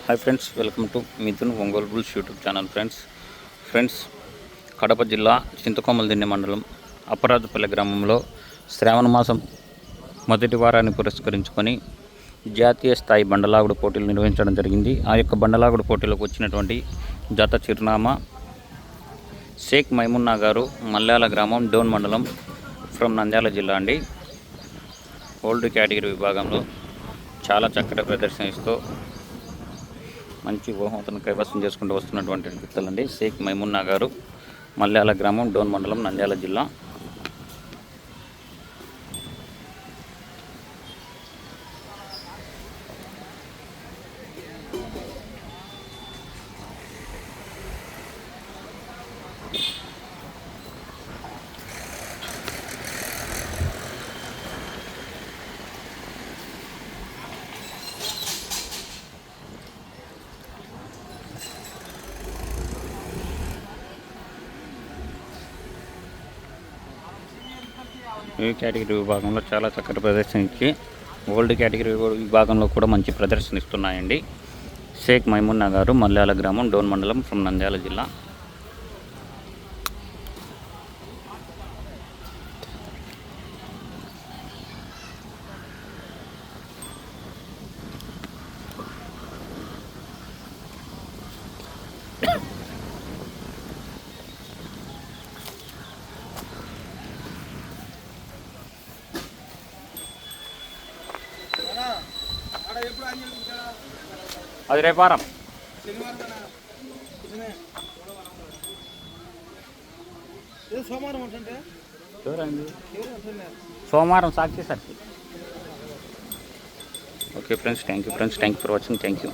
Hi friends, welcome to Mithun Ongole bulls YouTube channel. Friends Kadapa జిల్లా చింతకొమ్మలదిన్నె మండలం అప్పరాజుపల్లి గ్రామంలో శ్రావణ మాసం మొదటి వారాన్ని పురస్కరించుకొని జాతీయ స్థాయి బండలాగుడు పోటీలు నిర్వహించడం జరిగింది. ఆ యొక్క బండలాగుడు పోటీలకు వచ్చినటువంటి జత చిరునామా షేక్ మైమున్నా గారు, మల్యాల గ్రామం, డోన్ మండలం, ఫ్రమ్ నంద్యాల జిల్లా అండి. ఓల్డ్ కేటగిరీ విభాగంలో చాలా చక్కటి ప్రదర్శన ఇస్తూ మంచి బహుమతులను కైవసం చేసుకుంటూ వస్తున్నటువంటి వ్యక్తులండి. షేక్ మైమున్నా గారు, మల్యాల గ్రామం, డోన్ మండలం, నంద్యాల జిల్లా. ఈ కేటగిరీ విభాగంలో చాలా చక్కటి ప్రదర్శన ఇచ్చి ఓల్డ్ కేటగిరీ విభాగంలో కూడా మంచి ప్రదర్శన ఇస్తున్నాయండి. షేక్ మైమున్నా గారు, మల్యాల గ్రామం, డోన్ మండలం, ఫ్రమ్ నంద్యాల జిల్లా. అది రేపారం సోమవారం Sakshi sir. Okay friends, thank you for watching. Thank you.